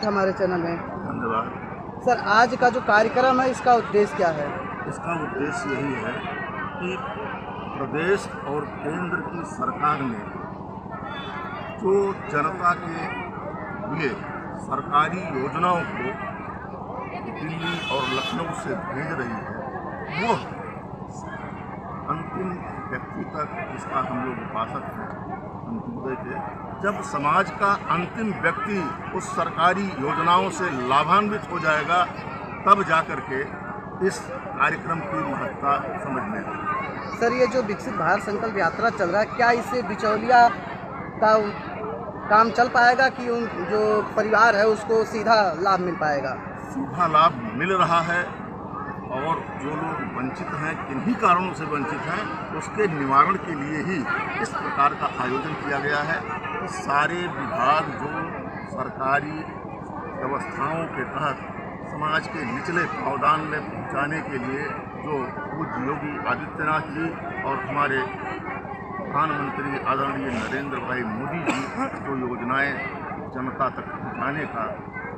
हमारे चैनल में। धन्यवाद। सर, आज का जो कार्यक्रम है इसका उद्देश्य क्या है? इसका उद्देश्य यही है कि प्रदेश और केंद्र की सरकार ने जो जनता के लिए सरकारी योजनाओं को दिल्ली और लखनऊ से भेज रही है, वो अंतिम व्यक्ति तक, जिसका हम लोग उपासक हैं अंत्योदय के, जब समाज का अंतिम व्यक्ति उस सरकारी योजनाओं से लाभान्वित हो जाएगा, तब जाकर के इस कार्यक्रम की महत्ता समझ में आएगी। सर, ये जो विकसित भारत संकल्प यात्रा चल रहा है, क्या इससे बिचौलिया का काम चल पाएगा कि उन जो परिवार है उसको सीधा लाभ मिल पाएगा? सीधा लाभ मिल रहा है, और जो लोग वंचित हैं, किन्हीं कारणों से वंचित हैं, उसके निवारण के लिए ही इस प्रकार का आयोजन किया गया है कि सारे विभाग जो सरकारी व्यवस्थाओं के तहत समाज के निचले पावदान में पहुंचाने के लिए जो पूज्य योगी आदित्यनाथ जी और हमारे प्रधानमंत्री आदरणीय नरेंद्र भाई मोदी जी जो योजनाएं जनता तक पहुंचाने का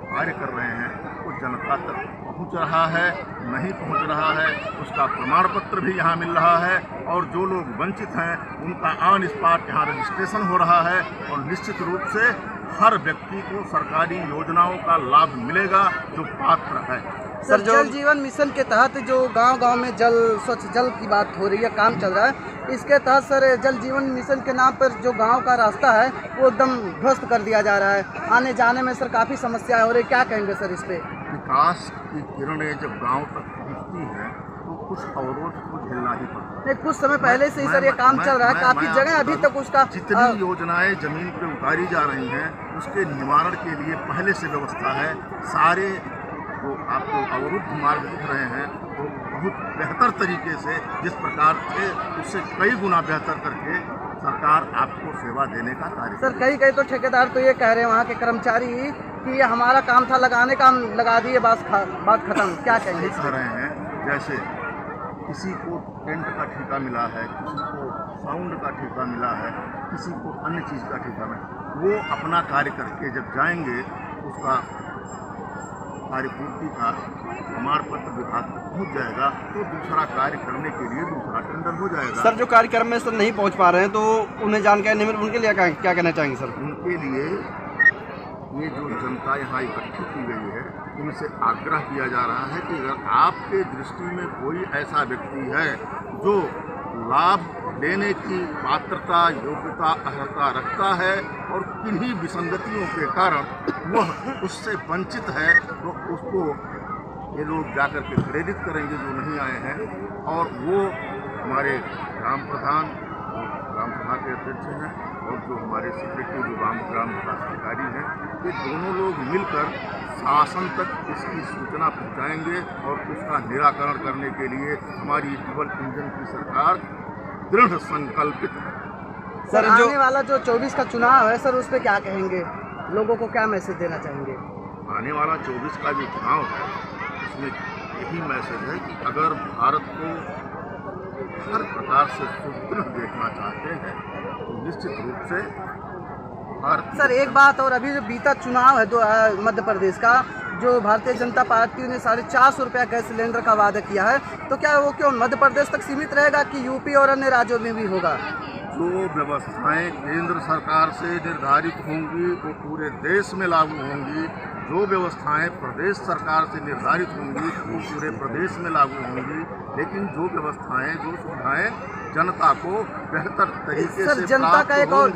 कार्य कर रहे हैं, वो जनता तक पहुंच रहा है, नहीं पहुंच रहा है, उसका प्रमाण पत्र भी यहाँ मिल रहा है। और जो लोग वंचित हैं उनका ऑन स्पॉट यहाँ रजिस्ट्रेशन हो रहा है, और निश्चित रूप से हर व्यक्ति को सरकारी योजनाओं का लाभ मिलेगा जो पात्र है। सर, जल जीवन मिशन के तहत जो गांव-गांव में जल स्वच्छ जल की बात हो रही है, काम चल रहा है, इसके तहत सर जल जीवन मिशन के नाम पर जो गांव का रास्ता है वो एकदम ध्वस्त कर दिया जा रहा है। आने जाने में सर काफ़ी समस्याएं हो रही, क्या कहेंगे सर इस पे? विकास की किरणें जब गांव तक पहुंचती हैं तो कुछ अवरोध को झेलना ही पड़ता है। नहीं, कुछ समय पहले से ही सर ये काम चल रहा है, काफ़ी जगह अभी तक उसका जितनी योजनाएं जमीन पे उतारी जा रही हैं उसके निवारण के लिए पहले से व्यवस्था है। सारे जो आपको अवरुद्ध मार्ग दिख रहे हैं वो बहुत बेहतर तरीके से, जिस प्रकार थे उससे कई गुना बेहतर करके सरकार आपको सेवा देने का कार्य। सर, कई तो ठेकेदार तो ये कह रहे हैं वहाँ के कर्मचारी कि ये हमारा काम था लगाने का, हम लगा दिए, बात खत्म, क्या कहेंगे? कह रहे हैं जैसे किसी को टेंट का ठेका मिला है, किसी को साउंड का ठेका मिला है, किसी को अन्य चीज़ का ठेका मिला, वो अपना कार्य करके जब जाएंगे उसका कार्यपूर्ति का प्रमाण पत्र विभाग तक पहुँच जाएगा तो दूसरा कार्य करने के लिए दूसरा टेंडर हो जाएगा। सर, जो कार्यक्रम में सर नहीं पहुंच पा रहे हैं तो उन्हें जानकारी नहीं मिल, उनके लिए क्या कहना चाहेंगे सर? उनके लिए ये जो जनता यहाँ इकट्ठी की गई है, उनसे आग्रह किया जा रहा है कि अगर आपके दृष्टि में कोई ऐसा व्यक्ति है जो लाभ लेने की पात्रता, योग्यता, अर्हता रखता है और किन्हीं विसंगतियों के कारण वह उससे वंचित है, तो उसको ये लोग जाकर के प्रेरित करेंगे जो नहीं आए हैं। और वो हमारे ग्राम प्रधान, ग्राम सभा के अध्यक्ष हैं, और जो हमारे सेक्रेटरी जो ग्राम विकास अधिकारी हैं, ये दोनों लोग मिलकर शासन तक इसकी सूचना पहुंचाएंगे और उसका निराकरण करने के लिए हमारी डबल इंजन की सरकार दृढ़ संकल्पित है। सर, आने वाला जो 24 का चुनाव है सर, उस पर क्या कहेंगे? लोगों को क्या मैसेज देना चाहेंगे? आने वाला 24 का जो चुनाव है उसमें यही मैसेज है कि अगर भारत को हर प्रकार से सुदृढ़ देखना चाहते हैं तो निश्चित रूप से भारत। सर, एक बात और, अभी जो बीता चुनाव है तो मध्य प्रदेश का, जो भारतीय जनता पार्टी ने 450 रुपया गैस सिलेंडर का वादा किया है, तो क्या वो क्यों मध्य प्रदेश तक सीमित रहेगा कि यूपी और अन्य राज्यों में भी होगा? जो व्यवस्थाएं केंद्र सरकार से निर्धारित होंगी वो पूरे देश में लागू होंगी, जो व्यवस्थाएं प्रदेश सरकार से निर्धारित होंगी वो पूरे प्रदेश में लागू होंगी, लेकिन जो व्यवस्थाएं, जो सुविधाएं जनता को बेहतर तरीके से जनता का एक और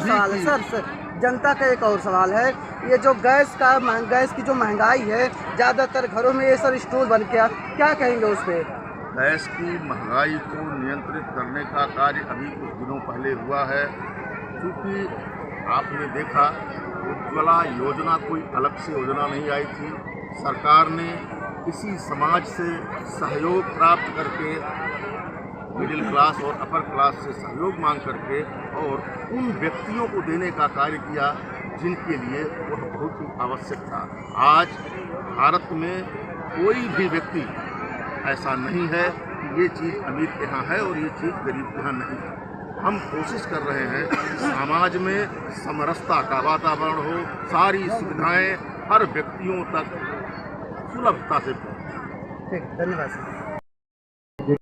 सवाल है सर, जनता का एक और सवाल है, ये जो गैस की जो महंगाई है, ज़्यादातर घरों में ये सर स्टोव बन गया, क्या कहेंगे उस पर? गैस की महंगाई को नियंत्रित करने का कार्य अभी कुछ दिनों पहले हुआ है। क्योंकि आपने देखा उज्ज्वला योजना कोई अलग से योजना नहीं आई थी, सरकार ने किसी समाज से सहयोग प्राप्त करके, मिडिल क्लास और अपर क्लास से सहयोग मांग करके और उन व्यक्तियों को देने का कार्य किया जिनके लिए वह बहुत ही आवश्यक था। आज भारत में कोई भी व्यक्ति ऐसा नहीं है कि ये चीज़ अमीर के यहाँ है और ये चीज़ गरीब के यहाँ नहीं है। हम कोशिश कर रहे हैं कि समाज में समरसता का वातावरण हो, सारी सुविधाएं हर व्यक्तियों तक सुलभता से पहुंचे। ठीक, धन्यवाद सर।